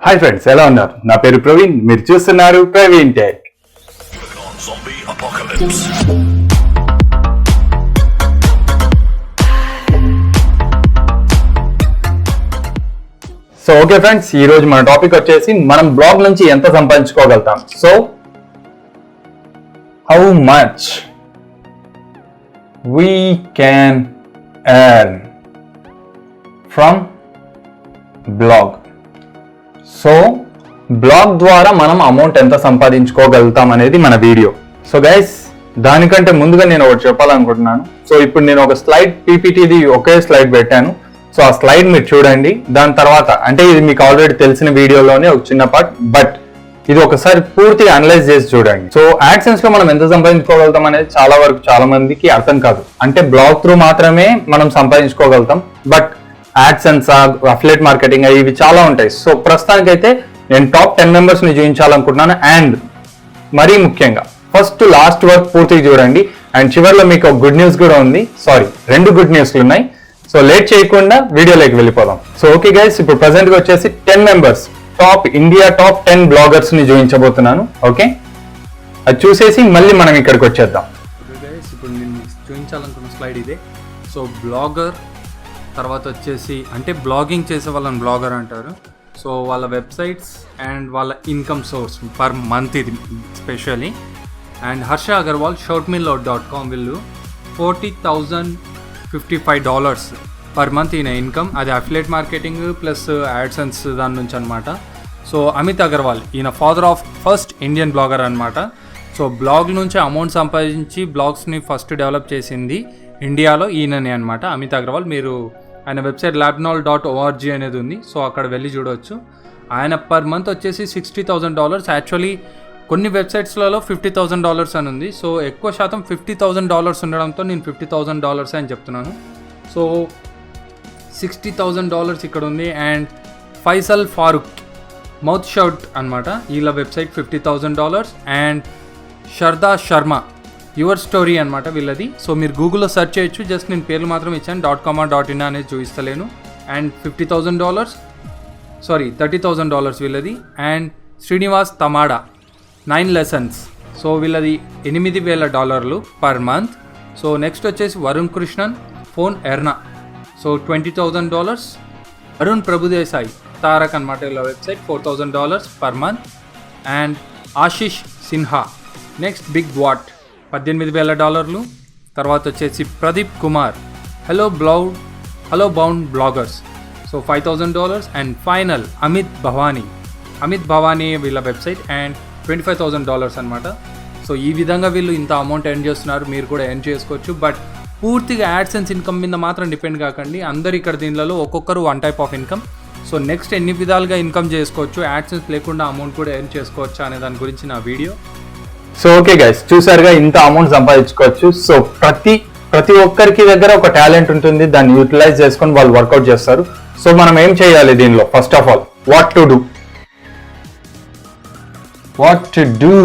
Hi friends, ఎలా ఉన్నారు? నా పేరు ప్రవీణ్, మీరు చూస్తున్నారు Praveen tech. So okay friends, ఈ రోజు మన టాపిక్ వచ్చేసి మనం బ్లాగ్ నుంచి ఎంత సంపాదించుకోగలుగుతాం. So how much we can earn from blog. సో బ్లాగ్ ద్వారా మనం అమౌంట్ ఎంత సంపాదించుకోగలుగుతాం అనేది మన వీడియో. సో గైస్, దానికంటే ముందుగా నేను ఒకటి చెప్పాలనుకుంటున్నాను. సో ఇప్పుడు నేను ఒక స్లైడ్ పీపీటీది ఒకే స్లైడ్ పెట్టాను. సో ఆ స్లైడ్ మీరు చూడండి. దాని తర్వాత అంటే ఇది మీకు ఆల్రెడీ తెలిసిన వీడియోలోనే ఒక చిన్న పార్ట్, బట్ ఇది ఒకసారి పూర్తిగా అనలైజ్ చేసి చూడండి. సో యాడ్సెన్స్ లో మనం ఎంత సంపాదించుకోగలుగుతాం అనేది చాలా మందికి అర్థం కాదు. అంటే బ్లాగ్ త్రూ మాత్రమే మనం సంపాదించుకోగలుగుతాం, బట్ యాడ్సెన్స్, అఫిలియేట్ మార్కెటింగ్ ఇవి చాలా ఉంటాయి. సో ప్రస్తుతానికైతే నేను టాప్ 10 మెంబర్స్ ని చూపించాలనుకుంటున్నాను. అండ్ మరీ ముఖ్యంగా ఫస్ట్ లాస్ట్ వర్క్ పూర్తిగా చూడండి. అండ్ చివరిలో మీకు ఒక గుడ్ న్యూస్ కూడా ఉంది. సారీ, 2 గుడ్ న్యూస్లు ఉన్నాయి. సో లేట్ చేయకుండా వీడియోలోకి వెళ్ళిపోదాం. సో ఓకే గైస్, ఇప్పుడు ప్రెసెంట్ గా వచ్చేసి 10 మెంబర్స్ ఇండియా టాప్ 10 బ్లాగర్స్ ని చూపించబోతున్నాను. ఓకే, అది చూసేసి మళ్ళీ మనం ఇక్కడికి వచ్చేద్దాం. ఇప్పుడు నేను చూపించాలనుకున్న స్లైడ్ ఇదే. సో బ్లాగర్ తర్వాత వచ్చేసి అంటే బ్లాగింగ్ చేసే వాళ్ళని బ్లాగర్ అంటారు. సో వాళ్ళ వెబ్సైట్స్ అండ్ వాళ్ళ ఇన్కమ్ సోర్స్ పర్ మంత్ ఇది specially. And Harsha Agarwal shortmeal.com వీళ్ళు $40,055 పర్ మంత్ ఈయన ఇన్కమ్. అది అఫిలియేట్ మార్కెటింగ్ ప్లస్ యాడ్సెన్స్ దాని నుంచి అనమాట. సో అమిత్ అగర్వాల్ ఈయన father of first Indian blogger అనమాట. సో బ్లాగ్ నుంచి అమౌంట్ సంపాదించి బ్లాగ్స్ని ఫస్ట్ డెవలప్ చేసింది ఇండియాలో ఈయననే అనమాట, అమిత్ అగర్వాల్. మీరు ఆయన వెబ్సైట్ labnol.org అనేది ఉంది. సో అక్కడ వెళ్ళి చూడవచ్చు. ఆయన పర్ మంత్ వచ్చేసి $60,000. యాక్చువల్లీ కొన్ని వెబ్సైట్స్లలో $50,000 అని ఉంది. సో ఎక్కువ శాతం $50,000 ఉండడంతో నేను $50,000 అని చెప్తున్నాను. సో $60,000 ఇక్కడ ఉంది. And Faisal Farooq MouthShut అనమాట, వీళ్ళ website $50,000. And Shradha Sharma YourStory అనమాట వీళ్ళది. సో మీరు గూగుల్లో సెర్చ్ చేయొచ్చు. జస్ట్ నేను పేర్లు మాత్రం ఇచ్చాను, .com.in అనేది చూపిస్తలేను. అండ్ $30,000 వీళ్ళది. And Srinivas Tamada 9 lessons. So వీళ్ళది $8,000 పర్ మంత్. సో నెక్స్ట్ వచ్చేసి Varun Krishnan FoneArena. So $20,000. Arun Prabhudesai Trak అనమాట వీళ్ళ website $4,000 per month. And Ashish Sinha next big what $18,000. తర్వాత వచ్చేసి Pradeep Kumar hello bound bloggers. So $5,000. And final Amit Bhavani వీళ్ళ వెబ్సైట్ అండ్ $25,000 అనమాట. సో ఈ విధంగా వీళ్ళు ఇంత అమౌంట్ ఎర్న్ చేస్తున్నారు. మీరు కూడా ఎర్న్ చేసుకోవచ్చు, బట్ పూర్తిగా యాడ్సెన్స్ ఇన్కమ్ మీద మాత్రం డిపెండ్ కాకండి. అందరు ఇక్కడ దీనిలో ఒక్కొక్కరు one type of income. So next ఎన్ని విధాలుగా ఇన్కమ్ చేసుకోవచ్చు, యాడ్సెన్స్ లేకుండా అమౌంట్ కూడా ఎర్న్ చేసుకోవచ్చు అనే దాని గురించి నా వీడియో. సో ఓకే గైస్, చూసారుగా ఇంత అమౌంట్ సంపాదించుకోవచ్చు. సో ప్రతి ఒక్కరికి దగ్గర ఒక టాలెంట్ ఉంటుంది, దాన్ని యూటిలైజ్ చేసుకొని వాళ్ళు వర్కౌట్ చేస్తారు. సో మనం ఏం చేయాలి దీనిలో? First of all what to do.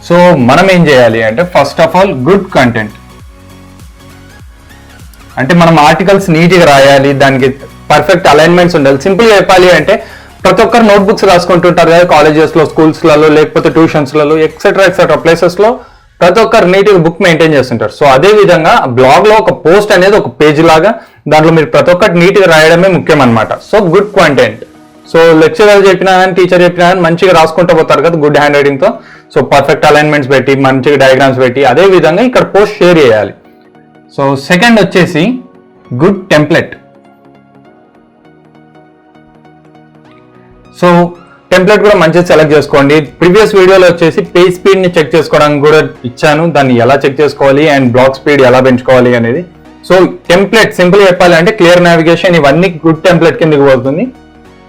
So మనం ఏం చేయాలి అంటే first of all good content. అంటే మనం ఆర్టికల్స్ నీట్గా రాయాలి, దానికి పర్ఫెక్ట్ అలైన్మెంట్స్ ఉండాలి. సింపుల్గా చెప్పాలి అంటే ప్రతి ఒక్కరు నోట్బుక్స్ రాసుకుంటుంటారు కదా, కాలేజెస్లో, స్కూల్స్లలో, లేకపోతే ట్యూషన్స్లలో, ఎక్సెట్రా ప్లేసెస్లో ప్రతి ఒక్కరు నీట్గా బుక్ మెయింటైన్ చేస్తుంటారు. సో అదే విధంగా బ్లాగ్లో ఒక పోస్ట్ అనేది ఒక పేజ్ లాగా, దాంట్లో మీరు ప్రతి ఒక్కటి నీట్గా రాయడమే ముఖ్యం అనమాట. So good content. So lecturer చెప్పినా కానీ టీచర్ చెప్పినా కానీ మంచిగా రాసుకుంటూ పోతారు కదా గుడ్ హ్యాండ్ రైటింగ్తో. సో పర్ఫెక్ట్ అలైన్మెంట్స్ పెట్టి, మంచిగా డయాగ్రామ్స్ పెట్టి, అదే విధంగా ఇక్కడ పోస్ట్ షేర్ చేయాలి. సో సెకండ్ వచ్చేసి గుడ్ టెంప్లెట్. సో టెంప్లెట్ కూడా మంచిగా సెలెక్ట్ చేసుకోండి. ప్రీవియస్ వీడియోలో వచ్చేసి పేజ్ స్పీడ్ని చెక్ చేసుకోవడానికి కూడా ఇచ్చాను, దాన్ని ఎలా చెక్ చేసుకోవాలి అండ్ బ్లాగ్ స్పీడ్ ఎలా పెంచుకోవాలి అనేది. సో టెంప్లెట్ సింపుల్గా చెప్పాలి అంటే క్లియర్ నావిగేషన్, ఇవన్నీ గుడ్ టెంప్లెట్ కిందకి పోతుంది.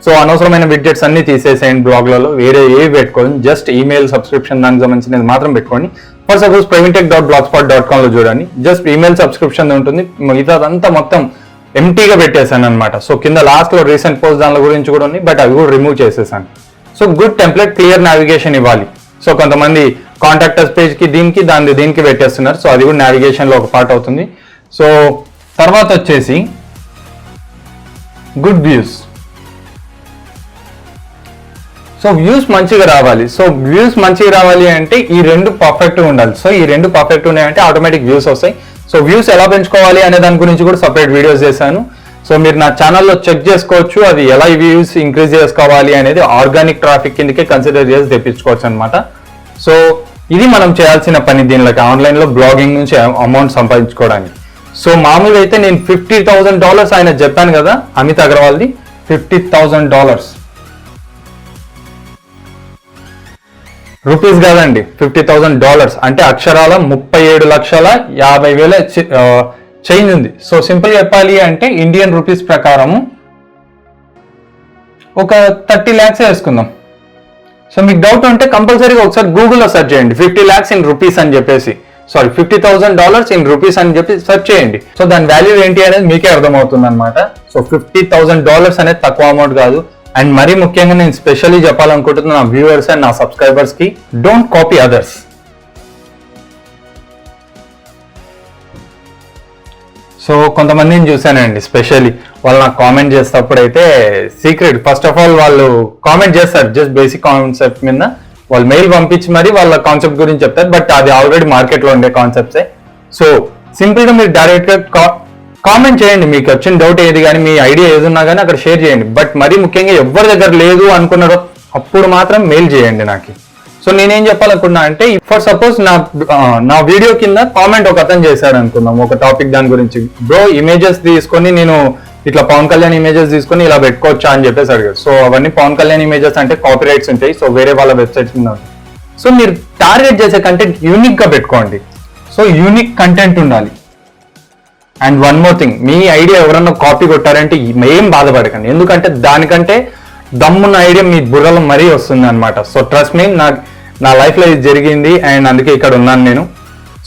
సో అనవసరమైన విడ్జెట్స్ అన్ని తీసేసేయండి బ్లాగ్లలో, వేరే ఏవి పెట్టుకోండి. జస్ట్ ఈమెయిల్ సబ్స్క్రిప్షన్ దానికి సంబంధించినది మాత్రం పెట్టుకోండి. ఫర్ సపోజ్ previntech.blogspot.com లో చూడండి, జస్ట్ ఈమెయిల్ సబ్స్క్రిప్షన్ ఉంటుంది, మిగతాదంతా మొత్తం ఎంటీగా పెట్టేశాను అనమాట. సో కింద లాస్ట్లో రీసెంట్ పోస్ట్ దాని గురించి కూడా ఉంది, బట్ అవి కూడా రిమూవ్ చేసేసాను. So good template, clear navigation ఇవ్వాలి. సో కొంతమంది కాంటాక్టర్స్ పేజ్కి దీనికి పెట్టేస్తున్నారు. సో అది కూడా నావిగేషన్లో ఒక పార్ట్ అవుతుంది. సో తర్వాత వచ్చేసి గుడ్ వ్యూస్. సో వ్యూస్ మంచిగా రావాలి. సో వ్యూస్ మంచిగా రావాలి అంటే ఈ రెండు పర్ఫెక్ట్గా ఉండాలి. సో ఈ రెండు పర్ఫెక్ట్ ఉన్నాయంటే ఆటోమేటిక్ వ్యూస్ వస్తాయి. సో వ్యూస్ ఎలా పెంచుకోవాలి అనే దాని గురించి కూడా సపరేట్ వీడియోస్ చేశాను. సో మీరు నా ఛానల్లో చెక్ చేసుకోవచ్చు, అది ఎలా వ్యూస్ ఇంక్రీజ్ చేసుకోవాలి అనేది ఆర్గానిక్ ట్రాఫిక్ కిందకే కన్సిడర్ చేసి తెప్పించుకోవచ్చు అనమాట. సో ఇది మనం చేయాల్సిన పని దీనిలోకి ఆన్లైన్లో బ్లాగింగ్ నుంచి అమౌంట్ సంపాదించుకోవడానికి. సో మామూలుగా అయితే నేను $50,000 ఆయన చెప్పాను కదా అమిత్ అగర్వాల్ది, $50,000 రూపీస్ కాదండి, $50,000 అంటే అక్షరాల 37,50,000 చేంజ్ ఉంది. సో సింపుల్ చెప్పాలి అంటే ఇండియన్ రూపీస్ ప్రకారము ఒక 30 lakhs వేసుకుందాం. సో మీకు డౌట్ ఉంటే కంపల్సరీగా ఒకసారి గూగుల్లో సెర్చ్ చేయండి 50 lakhs in rupees అని చెప్పేసి, సారీ $50,000 in rupees అని చెప్పి సెర్చ్ చేయండి. సో దాని వాల్యూ ఏంటి అనేది మీకే అర్థమవుతుంది అనమాట. సో $50,000 అనేది తక్కువ అమౌంట్ కాదు. అండ్ మరీ ముఖ్యంగా నేను స్పెషల్లీ చెప్పాలనుకుంటున్నా నా వ్యూవర్స్ అండ్ నా సబ్స్క్రైబర్స్ కి, డోంట్ కాపీ అదర్స్. సో కొంతమందిని చూశానండి, స్పెషల్లీ వాళ్ళు నాకు కామెంట్ చేసేటప్పుడు అయితే సీక్రెట్, ఫస్ట్ ఆఫ్ ఆల్ వాళ్ళు కామెంట్ చేస్తారు జస్ట్ బేసిక్ కాన్సెప్ట్ మీద, వాళ్ళు మెయిల్ పంపించి మరి వాళ్ళ కాన్సెప్ట్ గురించి చెప్తారు, బట్ అది ఆల్రెడీ మార్కెట్లో ఉండే కాన్సెప్ట్సే. సో సింపుల్ గా మీరు డైరెక్ట్ గా కామెంట్ చేయండి, మీకు వచ్చిన డౌట్ ఏది కానీ మీ ఐడియా ఏది ఉన్నా కానీ అక్కడ షేర్ చేయండి. బట్ మరీ ముఖ్యంగా ఎవరి దగ్గర లేదు అనుకున్నారో అప్పుడు మాత్రం మెయిల్ చేయండి నాకు. సో నేనేం చెప్పాలనుకున్నా అంటే, ఫర్ సపోజ్ నా వీడియో కింద కామెంట్ ఒక అతను చేశాడు అనుకుందాం ఒక టాపిక్ దాని గురించి, బ్రో ఇమేజెస్ తీసుకొని నేను ఇట్లా పవన్ కళ్యాణ్ ఇమేజెస్ తీసుకొని ఇలా పెట్టుకోవచ్చా అని చెప్పేసి అడిగారు. సో అవన్నీ పవన్ కళ్యాణ్ ఇమేజెస్ అంటే కాపీ రైట్స్ ఉంటాయి, సో వేరే వాళ్ళ వెబ్సైట్స్ కింద ఉంటాయి. సో మీరు టార్గెట్ చేసే కంటెంట్ యూనిక్ గా పెట్టుకోండి. సో యూనిక్ కంటెంట్ ఉండాలి. And one more thing, me idea ఎవరన్నా కాపీ కొట్టారంటే ఏం బాధపడకండి, ఎందుకంటే దానికంటే దమ్మున్న ఐడియా మీ బుర్రలో మరీ వస్తుంది అనమాట. సో ట్రస్ట్ మీ, నా లైఫ్లో ఇది జరిగింది అండ్ అందుకే ఇక్కడ ఉన్నాను నేను.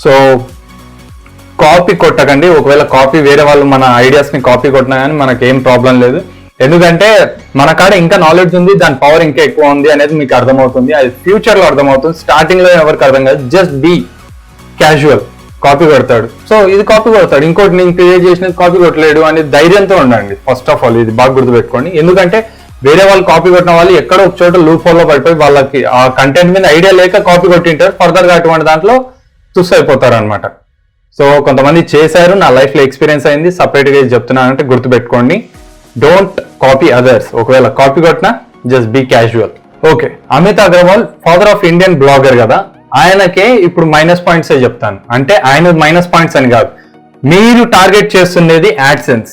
సో కాపీ కొట్టకండి. ఒకవేళ కాపీ వేరే వాళ్ళు మన ఐడియాస్ని కాపీ కొట్టినా కానీ మనకి ఏం ప్రాబ్లం లేదు, ఎందుకంటే మన కాడ ఇంకా నాలెడ్జ్ ఉంది, దాని పవర్ ఇంకా ఎక్కువ ఉంది అనేది మీకు అర్థమవుతుంది. అది ఫ్యూచర్లో అర్థమవుతుంది, స్టార్టింగ్లో ఎవరికి అర్థం కాదు. Just be casual. కాపీ కొడతాడు, సో ఇది కాపీ కొడతాడు, ఇంకోటి నేను క్రియేట్ చేసినది కాపీ కొట్టలేడు అనే ధైర్యంతో ఉండండి. ఫస్ట్ ఆఫ్ ఆల్ ఇది బాగా గుర్తుపెట్టుకోండి, ఎందుకంటే వేరే వాళ్ళు కాపీ కొట్టిన వాళ్ళు ఎక్కడో ఒక చోట లూప్ హోల్లో పడిపోయి వాళ్ళకి ఆ కంటెంట్ మీద ఐడియా లేక కాపీ కొట్టింటారు, ఫర్దర్గా అటువంటి దాంట్లో తుస్ అయిపోతారు అనమాట. సో కొంతమంది చేశారు, నా లైఫ్లో ఎక్స్పీరియన్స్ అయింది, సపరేట్గా చెప్తున్నానంటే గుర్తుపెట్టుకోండి, డోంట్ కాపీ అదర్స్. ఒకవేళ కాపీ కొట్టినా just be casual. Okay, Amit Agarwal father of Indian blogger కదా, ఆయనకే ఇప్పుడు మైనస్ పాయింట్స్ చెప్తాను. అంటే ఆయన మైనస్ పాయింట్స్ అని కాదు, మీరు టార్గెట్ చేస్తున్నది AdSense.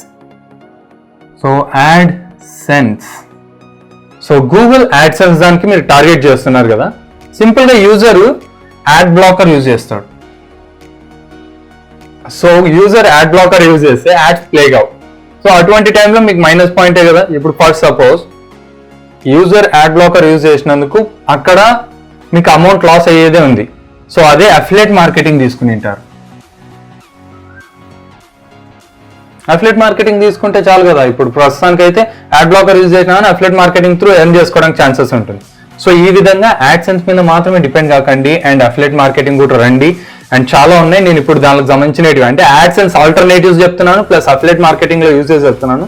So AdSense, so Google AdSense దానికి మీరు టార్గెట్ చేస్తున్నారు కదా, సింపుల్ గా యూజర్ యాడ్ బ్లాకర్ యూజ్ చేస్తాడు. So user add blocker use చేస్తే యాడ్స్ ప్లే కావు. సో అటువంటి టైంలో మీకు మైనస్ పాయింటే కదా. ఇప్పుడు for suppose user add blocker use చేసినందుకు అక్కడ మీకు అమౌంట్ లాస్ అయ్యేదే ఉంది. సో అదే అఫిలియేట్ మార్కెటింగ్ తీసుకుని ఉంటారు. అఫిలియేట్ మార్కెటింగ్ తీసుకుంటే చాలు కదా. ఇప్పుడు ప్రస్తుతానికి అయితే యాడ్ బ్లాకర్ యూజ్ చేసినా కానీ అఫిలియేట్ మార్కెటింగ్ త్రూ ఎర్న్ చేసుకోవడానికి ఛాన్సెస్ ఉంటుంది. సో ఈ విధంగా యాడ్సెన్స్ మీద మాత్రమే డిపెండ్ కాకండి అండ్ అఫిలియేట్ మార్కెటింగ్ కూడా రండి. అండ్ చాలా ఉన్నాయి, నేను ఇప్పుడు దానికి సంబంధించినవి అంటే యాడ్సెన్స్ ఆల్టర్నేటివ్స్ చెప్తున్నాను, ప్లస్ అఫిలియేట్ మార్కెటింగ్ లో యూజెస్ చెప్తున్నాను.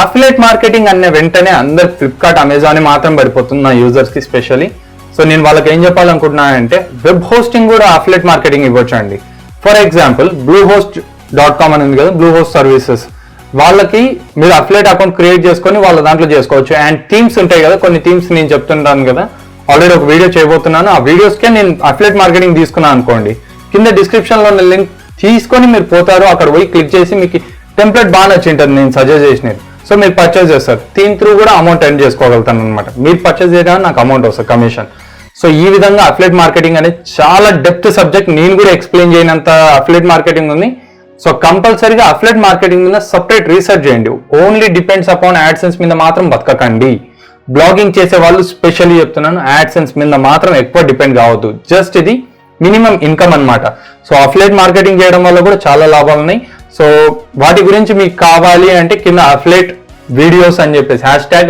అఫిలియేట్ మార్కెటింగ్ అనే వెంటనే అందరు ఫ్లిప్కార్ట్, అమెజాన్ మాత్రం పడిపోతుంది నా యూజర్స్ కి స్పెషల్లీ. సో నేను వాళ్ళకి ఏం చెప్పాలనుకుంటున్నానంటే, వెబ్ హోస్టింగ్ కూడా అఫిలియేట్ మార్కెటింగ్ ఇవ్వచ్చు అండి. ఫర్ ఎగ్జాంపుల్ bluehost.com అని ఉంది కదా, బ్లూ హోస్ట్ సర్వీసెస్, వాళ్ళకి మీరు అఫిలియేట్ అకౌంట్ క్రియేట్ చేసుకొని వాళ్ళ దాంట్లో చేసుకోవచ్చు. అండ్ థీమ్స్ ఉంటాయి కదా, కొన్ని థీమ్స్ నేను చెప్తుంటాను కదా, ఆల్రెడీ ఒక వీడియో చేయబోతున్నాను. ఆ వీడియోస్కే నేను అఫిలియేట్ మార్కెటింగ్ తీసుకున్నాను అనుకోండి, కింద డిస్క్రిప్షన్ లో ఉన్న లింక్ తీసుకొని మీరు పోతారు, అక్కడ పోయి క్లిక్ చేసి మీకు టెంప్లెట్ బాగా నచ్చింటుంది నేను సజెస్ట్ చేసినది. సో మీరు పర్చేస్ చేస్తారు, దీని త్రూ కూడా అమౌంట్ ఎర్న్ చేసుకోగలుగుతాను అనమాట. మీరు పర్చేస్ చేయడానికి నాకు అమౌంట్ వస్తుంది, కమిషన్. సో ఈ విధంగా అఫిలియేట్ మార్కెటింగ్ అనేది చాలా డెప్త్ సబ్జెక్ట్, నేను కూడా ఎక్స్ప్లెయిన్ చేయనంత అఫిలియేట్ మార్కెటింగ్ ఉంది. సో కంపల్సరీగా అఫిలియేట్ మార్కెటింగ్ మీద సపరేట్ రీసెర్చ్ చేయండి. ఓన్లీ డిపెండ్స్ అపాన్ యాడ్సెన్స్ మీద మాత్రం బతకకండి. బ్లాగింగ్ చేసే వాళ్ళు స్పెషల్లీ చెప్తున్నాను, యాడ్సెన్స్ మీద మాత్రం ఎక్కువ డిపెండ్ కావద్దు. జస్ట్ ఇది మినిమం ఇన్కమ్ అన్నమాట. సో అఫిలియేట్ మార్కెటింగ్ చేయడం వల్ల కూడా చాలా లాభాలు ఉన్నాయి. సో వాటి గురించి మీకు కావాలి అంటే కింద అఫిలియేట్ వీడియోస్ అని చెప్పేసి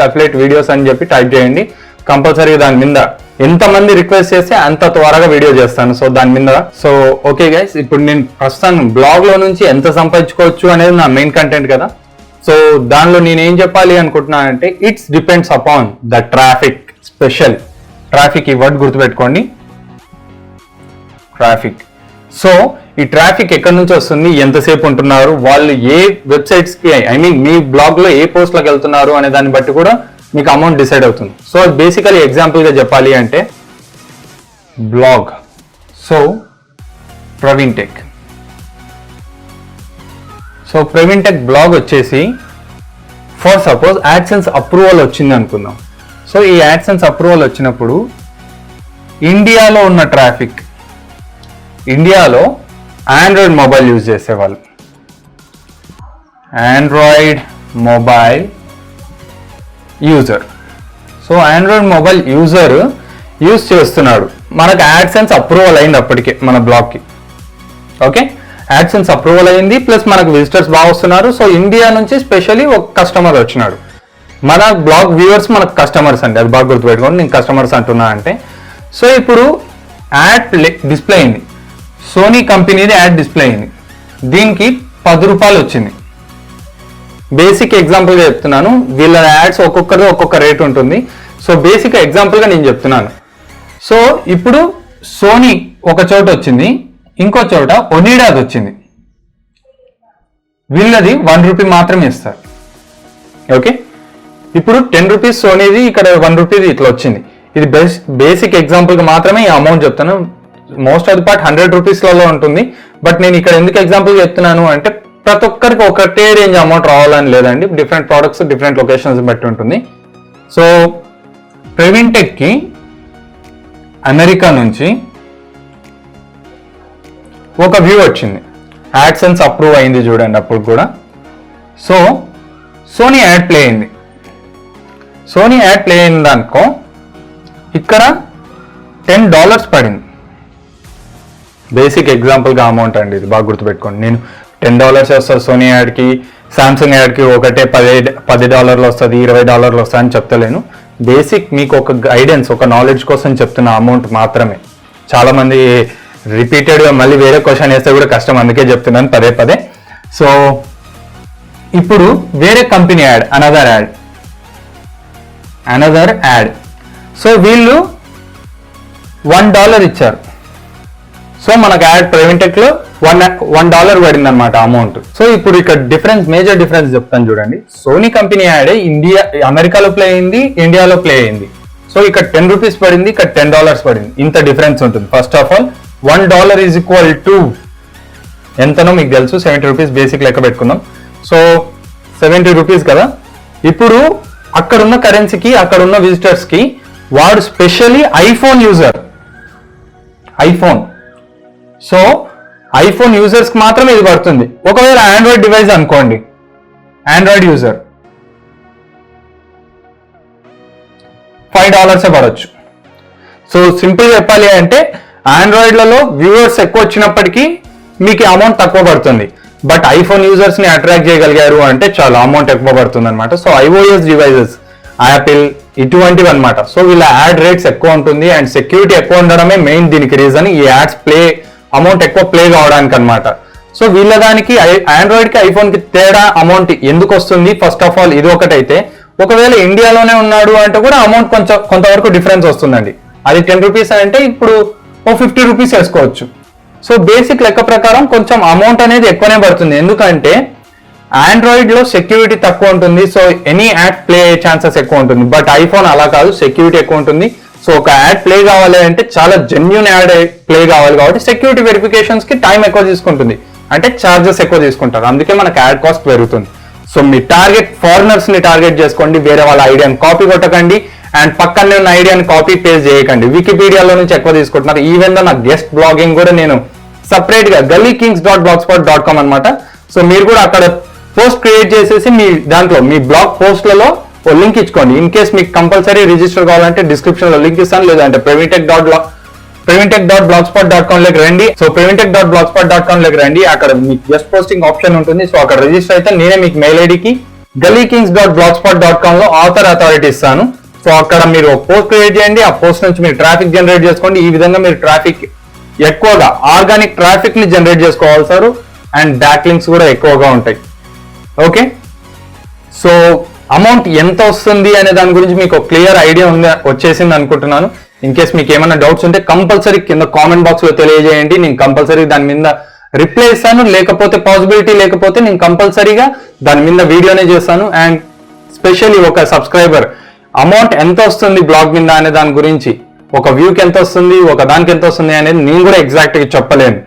#అఫిలియేట్ వీడియోస్ అని చెప్పి టైప్ చేయండి. కంపల్సరీగా దాని మీద ఎంతమంది రిక్వెస్ట్ చేస్తే అంత త్వరగా వీడియో చేస్తాను. సో దాని మీద. సో ఓకే గైస్, ఇప్పుడు నేను ప్రస్తుతం బ్లాగ్ లో నుంచి ఎంత సంపాదించుకోవచ్చు అనేది నా మెయిన్ కంటెంట్ కదా. సో దానిలో నేను ఏం చెప్పాలి అనుకుంటున్నానంటే, it's depends upon the traffic special. Traffic ఈ వర్డ్ గుర్తుపెట్టుకోండి, ట్రాఫిక్. సో ఈ ట్రాఫిక్ ఎక్కడి నుంచి వస్తుంది, ఎంతసేపు ఉంటున్నారు, వాళ్ళు ఏ వెబ్సైట్స్కి ఐ మీన్ మీ బ్లాగ్లో ఏ పోస్ట్లోకి వెళ్తున్నారు అనే దాన్ని బట్టి కూడా మీకు అమౌంట్ డిసైడ్ అవుతుంది. సో బేసికలీ ఎగ్జాంపుల్గా చెప్పాలి అంటే blog, so Praveen tech. So Praveen tech blog వచ్చేసి ఫర్ సపోజ్ యాడ్సెన్స్ అప్రూవల్ వచ్చింది అనుకుందాం. సో ఈ యాడ్సెన్స్ అప్రూవల్ వచ్చినప్పుడు ఇండియాలో ఉన్న ట్రాఫిక్, ఇండియాలో ఆండ్రాయిడ్ మొబైల్ యూజ్ చేసేవాళ్ళు, Android mobile user. So Android mobile user use చేస్తున్నాడు, మనకు యాడ్సెన్స్ అప్రూవల్ అయింది అప్పటికే మన బ్లాగ్కి. ఓకే, యాడ్సెన్స్ అప్రూవల్ అయింది, ప్లస్ మనకు విజిటర్స్ బాగా వస్తున్నారు. సో ఇండియా నుంచి స్పెషల్లీ ఒక కస్టమర్ వచ్చినాడు. మన బ్లాగ్ వ్యూవర్స్ మనకు కస్టమర్స్ అండి, అది బాగా గుర్తుపెట్టుకోండి, నేను కస్టమర్స్ అంటున్నా అంటే. సో ఇప్పుడు యాడ్ డిస్ప్లే అయింది, సోనీ కంపెనీది యాడ్ డిస్ప్లే అయింది, దీనికి 10 రూపాయలు వచ్చింది. బేసిక్ ఎగ్జాంపుల్గా చెప్తున్నాను, వీళ్ళ యాడ్స్ ఒక్కొక్కరిది ఒక్కొక్క రేట్ ఉంటుంది. సో బేసిక్ ఎగ్జాంపుల్గా నేను చెప్తున్నాను. సో ఇప్పుడు సోనీ ఒక చోట వచ్చింది, ఇంకో చోట ఒనిడాది వచ్చింది, వీళ్ళది 1 రూపీ మాత్రమే ఇస్తారు. ఓకే, ఇప్పుడు 10 రూపీస్ సోనీది, ఇక్కడ 1 రూపీది ఇట్లా వచ్చింది. ఇది బేసిక్ ఎగ్జాంపుల్గా మాత్రమే ఈ అమౌంట్ చెప్తాను. మోస్ట్ ఆఫ్ ది పార్ట్ 100 రూపీస్లలో ఉంటుంది. బట్ నేను ఇక్కడ ఎందుకు ఎగ్జాంపుల్ చెప్తున్నాను అంటే ప్రతి ఒక్కరికి ఒకటే రేంజ్ అమౌంట్ రావాలని లేదండి, డిఫరెంట్ ప్రోడక్ట్స్ డిఫరెంట్ లొకేషన్స్ బట్టి ఉంటుంది. సో ప్రవీణ్ టెక్కి అమెరికా నుంచి ఒక వ్యూ వచ్చింది, యాడ్సెన్స్ అప్రూవ్ అయింది చూడండి అప్పుడు కూడా. సో సోనీ యాడ్ ప్లే అయింది, సోనీ యాడ్ ప్లే అయింది అనుకో, ఇక్కడ $10 పడింది. బేసిక్ ఎగ్జాంపుల్గా అమౌంట్ అండి, ఇది బాగా గుర్తుపెట్టుకోండి. నేను $10 వస్తుంది సోనీ యాడ్కి, సామ్సంగ్ యాడ్కి ఒకటే $10 వస్తుంది, $20 వస్తుంది అని చెప్తలేను. బేసిక్ మీకు ఒక గైడెన్స్, ఒక నాలెడ్జ్ కోసం చెప్తున్న అమౌంట్ మాత్రమే. చాలామంది రిపీటెడ్గా మళ్ళీ వేరే క్వశ్చన్ వేస్తే కూడా కష్టం, అందుకే చెప్తున్నాను పదే. సో ఇప్పుడు వేరే company add, another add. So వీళ్ళు $1 ఇచ్చారు. సో మనకు యాడ్ ప్రవీణ్ టెక్ లో $1 పడింది అనమాట అమౌంట్. సో ఇప్పుడు ఇక్కడ మేజర్ డిఫరెన్స్ చెప్తాను చూడండి. సోనీ కంపెనీ యాడ్ అమెరికాలో ప్లే అయింది, ఇండియాలో ప్లే అయింది. సో ఇక్కడ 10 రూపీస్ పడింది, ఇక్కడ $10 పడింది. ఇంత డిఫరెన్స్ ఉంటుంది. First of all $1 is equal to ఎంతనో మీకు తెలుసు, 70 రూపీస్ బేసిక్ లెక్క పెట్టుకుందాం. సో 70 రూపీస్ కదా. ఇప్పుడు అక్కడున్న కరెన్సీకి, అక్కడున్న విజిటర్స్ కి వాడు specially iPhone user, so iPhone users కి మాత్రమే ఇది పడుతుంది. ఒకవేళ ఆండ్రాయిడ్ డివైస్ అనుకోండి, ఆండ్రాయిడ్ యూజర్ $5 పడవచ్చు. సో సింపుల్ చెప్పాలి అంటే ఆండ్రాయిడ్లలో వ్యూవర్స్ ఎక్కువ వచ్చినప్పటికీ మీకు అమౌంట్ తక్కువ పడుతుంది. బట్ ఐఫోన్ యూజర్స్ ని అట్రాక్ట్ చేయగలిగారు అంటే చాలా అమౌంట్ ఎక్కువ పడుతుంది అనమాట. సో iOS డివైజెస్, యాపిల్ ఇటువంటివి అనమాట. సో వీళ్ళ యాడ్ రేట్స్ ఎక్కువ ఉంటుంది అండ్ సెక్యూరిటీ ఎక్కువ ఉండడమే మెయిన్ దీనికి రీజన్. ఈ యాడ్స్ అమౌంట్ ఎక్కువ ప్లే కావడానికి అనమాట. సో వీళ్ళ దానికి ఆండ్రాయిడ్ కి ఐఫోన్ కి తేడా అమౌంట్ ఎందుకు వస్తుంది? ఫస్ట్ ఆఫ్ ఆల్ ఇది ఒకటైతే, ఒకవేళ ఇండియాలోనే ఉన్నాడు అంటే కూడా అమౌంట్ కొంతవరకు డిఫరెన్స్ వస్తుందండి. అది 10 రూపీస్ అంటే ఇప్పుడు 50 రూపీస్ వేసుకోవచ్చు. సో బేసిక్ లెక్క ప్రకారం కొంచెం అమౌంట్ అనేది ఎక్కువనే పడుతుంది. ఎందుకంటే ఆండ్రాయిడ్ లో సెక్యూరిటీ తక్కువ ఉంటుంది. సో ఎనీ యాడ్ ప్లే అయ్యే ఛాన్సెస్ ఎక్కువ ఉంటుంది. బట్ ఐఫోన్ అలా కాదు, సెక్యూరిటీ ఎక్కువ ఉంటుంది. సో ఒక యాడ్ ప్లే కావాలి అంటే చాలా జెన్యూన్ యాడ్ ప్లే కావాలి కాబట్టి సెక్యూరిటీ వెరిఫికేషన్స్ కి టైం ఎక్కువ తీసుకుంటుంది, అంటే ఛార్జెస్ ఎక్కువ తీసుకుంటారు. అందుకే మనకు యాడ్ కాస్ట్ పెరుగుతుంది. సో మీ టార్గెట్ ఫారినర్స్ ని టార్గెట్ చేసుకోండి, వేరే వాళ్ళ ఐడియాని కాపీ కొట్టకండి అండ్ పక్కనే ఉన్న ఐడియాని కాపీ పేస్ట్ చేయకండి. వికీపీడియాలో నుంచి ఎక్కువ తీసుకుంటున్నారు. ఈవెన్ దో నా గెస్ట్ బ్లాగింగ్ కూడా నేను సపరేట్ గా gullikings.blogspot.com అనమాట. సో మీరు కూడా అక్కడ పోస్ట్ క్రియేట్ చేసేసి మీ దాంట్లో మీ బ్లాగ్ పోస్ట్లలో ఓ లింక్ ఇచ్చుకోండి. ఇన్ కేస్ మీకు కంపల్సరీ రిజిస్టర్ కావాలంటే డిస్క్రిప్షన్ లో లింక్ ఇస్తాను, లేదంటే pravintech.blogspot.com లోకి రండి. సో pravintech.blogspot.com లోకి రండి, అక్కడ మీకు గెస్ట్ పోస్టింగ్ ఆప్షన్ ఉంటుంది. సో అక్కడ రిజిస్టర్ అయితే నేనే మీకు మెయిల్ ఐడికి gullikings.blogspot.com లో అథారిటీ ఇస్తాను. సో అక్కడ మీరు పోస్ట్ క్రియేట్ చేయండి, ఆ పోస్ట్ నుంచి మీరు ట్రాఫిక్ జనరేట్ చేసుకోండి. ఈ విధంగా మీరు ట్రాఫిక్ ఎక్కువగా ఆర్గానిక్ ట్రాఫిక్ ని జనరేట్ చేసుకోవాల్సారు అండ్ బ్యాక్ లింక్స్ కూడా ఎక్కువగా ఉంటాయి. ఓకే, సో అమౌంట్ ఎంత వస్తుంది అనే దాని గురించి మీకు క్లియర్ ఐడియా వచ్చేసింది అనుకుంటున్నాను. ఇన్ కేస్ మీకు ఏమైనా డౌట్స్ ఉంటే కంపల్సరీ కింద కామెంట్ బాక్స్ లో తెలియజేయండి. నేను కంపల్సరీ దాని మీద రిప్లై ఇస్తాను. లేకపోతే పాసిబిలిటీ లేకపోతే నేను కంపల్సరీగా దాని మీద వీడియోనే చేస్తాను. అండ్ స్పెషల్లీ ఒక సబ్స్క్రైబర్ అమౌంట్ ఎంత వస్తుంది బ్లాగ్ మీద అనే దాని గురించి, ఒక వ్యూకి ఎంత వస్తుంది, ఒక దానికి ఎంత వస్తుంది అనేది నేను కూడా ఎగ్జాక్ట్ గా చెప్పలేను.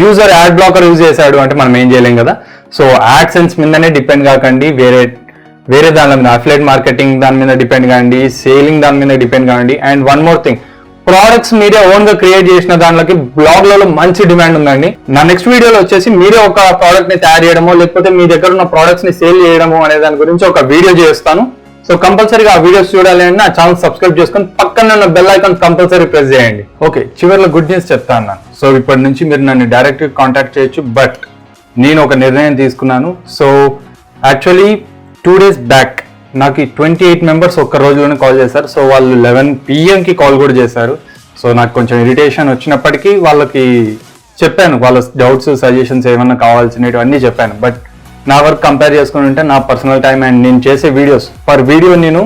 యూజర్ యాడ్ బ్లాకర్ యూజ్ చేశాడు అంటే మనం ఏం చేయలేం కదా. సో యాడ్ సెన్స్ మీదనే డిపెండ్ కాకండి, వేరే దాని మీద అఫిలియేట్ మార్కెటింగ్ దాని మీద డిపెండ్ కాండి, సేలింగ్ దాని మీద డిపెండ్ కాండి. And one more thing, products మీరే ఓన్ గా క్రియేట్ చేసిన దానికి బ్లాగ్లలో మంచి డిమాండ్ ఉందండి. నా నెక్స్ట్ వీడియోలో వచ్చేసి మీరే ఒక ప్రోడక్ట్ ని తయారు చేయడమో లేకపోతే మీ దగ్గర ఉన్న ప్రోడక్ట్స్ ని సేల్ చేయడమో అనే దాని గురించి ఒక వీడియో చేస్తాను. సో కంపల్సరీగా ఆ వీడియోస్ చూడాలి అంటే నా ఛానల్ సబ్స్క్రైబ్ చేసుకొని పక్కన ఉన్న బెల్ ఐకాన్ కంపల్సరీ ప్రెస్ చేయండి. ఓకే, చివరిలో గుడ్ న్యూస్ చెప్తాను నేను. సో ఇప్పటి నుంచి మీరు నన్ను డైరెక్ట్ కాంటాక్ట్ చేయొచ్చు. బట్ నేను ఒక నిర్ణయం తీసుకున్నాను. సో యాక్చువల్లీ 2 days బ్యాక్ నాకు 28 మెంబర్స్ ఒక్క రోజులోనే కాల్ చేశారు. సో వాళ్ళు 11 PM కి కాల్ కూడా చేశారు. సో నాకు కొంచెం ఇరిటేషన్ వచ్చినప్పటికీ వాళ్ళకి చెప్పాను, వాళ్ళ డౌట్స్ సజెషన్స్ ఏమన్నా కావాల్సినవి అన్నీ చెప్పాను. బట్ నా వర్క్ కంపేర్ చేసుకుని ఉంటే నా పర్సనల్ టైం అండ్ నేను చేసే వీడియోస్ పర్ వీడియో నేను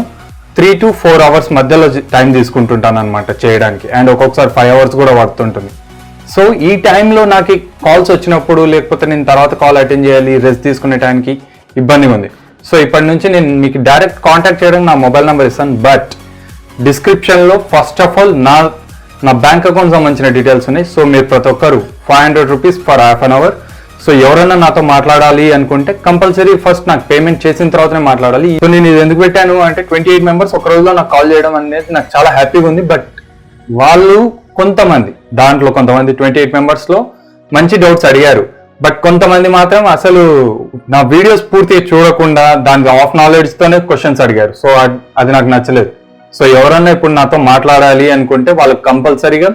3 to 4 hours మధ్యలో టైం తీసుకుంటుంటాను అనమాట చేయడానికి. అండ్ ఒక్కొక్కసారి 5 hours కూడా పడుతుంటుంది. సో ఈ టైంలో నాకు కాల్స్ వచ్చినప్పుడు లేకపోతే నేను తర్వాత కాల్ అటెండ్ చేయాలి, రెస్ట్ తీసుకునే టైంకి ఇబ్బందిగా ఉంది. సో ఇప్పటి నుంచి నేను మీకు డైరెక్ట్ కాంటాక్ట్ చేయడానికి నా మొబైల్ నెంబర్ ఇస్తాను. బట్ డిస్క్రిప్షన్లో ఫస్ట్ ఆఫ్ ఆల్ నా బ్యాంక్ అకౌంట్ సంబంధించిన డీటెయిల్స్ ఉన్నాయి. సో మీరు ప్రతి ఒక్కరు 500 rupees for half an hour. So ఎవరైనా నాతో మాట్లాడాలి అనుకుంటే కంపల్సరీ ఫస్ట్ నాకు పేమెంట్ చేసిన తర్వాతనే మాట్లాడాలి. సో నేను ఇది ఎందుకు పెట్టాను అంటే 28 మెంబర్స్ ఒక రోజులో నాకు కాల్ చేయడం అనేది నాకు చాలా హ్యాపీగా ఉంది. బట్ వాళ్ళు కొంతమంది 28 మెంబర్స్ లో మంచి డౌట్స్ అడిగారు. బట్ కొంతమంది మాత్రం అసలు నా వీడియోస్ పూర్తిగా చూడకుండా దానికి ఆఫ్ నాలెడ్జ్ తోనే క్వశ్చన్స్ అడిగారు. సో అది నాకు నచ్చలేదు. సో ఎవరన్నా ఇప్పుడు నాతో మాట్లాడాలి అనుకుంటే వాళ్ళకి కంపల్సరీగా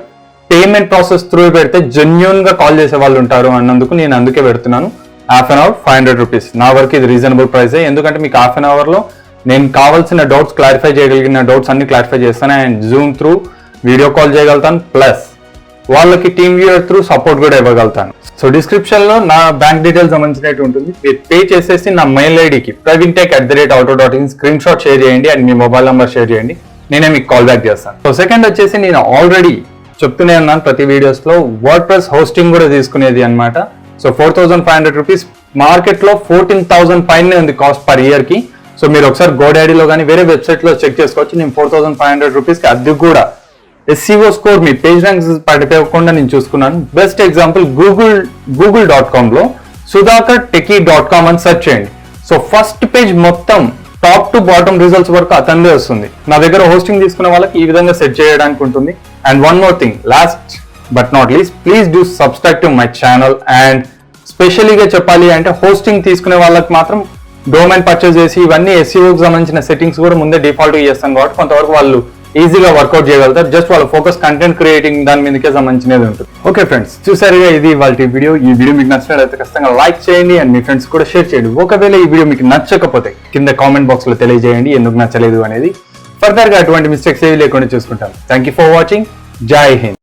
పేమెంట్ ప్రాసెస్ త్రూ పెడితే జెన్యూన్ గా కాల్ చేసే వాళ్ళు ఉంటారు అన్నందుకు నేను అందుకే పెడుతున్నాను. Half an hour 500 rupees. నా వరకు ఇది రీజనబుల్ ప్రైస్. ఎందుకంటే మీకు హాఫ్ అన్ అవర్ లో నేను కావాల్సిన డౌట్స్ క్లారిఫై చేయగలిగిన డౌట్స్ అన్ని క్లారిఫై చేస్తాను. And Zoom through video call చేయగలుగుతాను. ప్లస్ వాళ్ళకి టీమ్ వ్యూయర్ త్రూ సపోర్ట్ కూడా ఇవ్వగలుగుతాను. సో డిస్క్రిప్షన్ లో నా బ్యాంక్ డీటెయిల్స్ సంబంధించినట్టు ఉంటుంది. మీరు పే చేసేసి నా మెయిల్ ఐడికి pravintech@auto.in స్క్రీన్ షాట్ షేర్ చేయండి and me mobile number share చేయండి. నేనే మీకు కాల్ బ్యాక్ చేస్తాను. సో సెకండ్ వచ్చేసి నేను ఆల్రెడీ చెప్తూనే ఉన్నాను ప్రతి వీడియోస్ లో వర్డ్ప్రెస్ హోస్టింగ్ కూడా తీసుకునేది అనమాట. సో 4,500 rupees, మార్కెట్ లో 14,000 పైనే ఉంది కాస్ట్ పర్ ఇయర్ కి. సో మీరు ఒకసారి గోడాడీలో కానీ వేరే వెబ్సైట్ లో చెక్ చేసుకోవచ్చు. నేను 4,500 rupees కి అది కూడా SEO స్కోర్ మీ పేజ్ ర్యాంక్స్ పడిపోకుండా నేను చూసుకున్నాను. బెస్ట్ ఎగ్జాంపుల్ google.com లో sudhakartechie.com అని సెర్చ్ చేయండి. సో ఫస్ట్ పేజ్ మొత్తం టాప్ టు బాటమ్ రిజల్ట్స్ వరకు అతనిదే వస్తుంది. నా దగ్గర హోస్టింగ్ తీసుకునే వాళ్ళకి ఈ విధంగా సెట్ చేయడానికి ఉంటుంది. And one more thing, last but not least, please do subscribe to my channel. And స్పెషలీగా చెప్పాలి అంటే హోస్టింగ్ తీసుకునే వాళ్ళకి మాత్రం డొమైన్ పర్చేస్ చేసి ఇవన్నీ SEOకి సంబంధించిన సెట్టింగ్స్ కూడా ముందే డిఫాల్ట్ చేస్తాను కాబట్టి కొంతవరకు వాళ్ళు ఈజీగా వర్కౌట్ చేయగలుగుతారు. జస్ట్ వాళ్ళ ఫోకస్ కంటెంట్ క్రియేటింగ్ దాని మీదకే సంబంధించినది ఉంటుంది. ఓకే ఫ్రెండ్స్, చూసారుగా ఇది వాళ్ళ వీడియో. ఈ వీడియో మీకు నచ్చినట్లయితే ఖచ్చితంగా లైక్ చేయండి అండ్ మీ ఫ్రెండ్స్ కూడా షేర్ చేయండి. ఒకవేళ ఈ వీడియో మీకు నచ్చకపోతే కింద కామెంట్ బాక్స్ లో తెలియజేయండి ఎందుకు నచ్చలేదు అనేది. ఫర్దర్ గా అటువంటి మిస్టేక్స్ ఏవి లేకుండా చూసుకుంటాను. Thank you for watching. జై హింద్.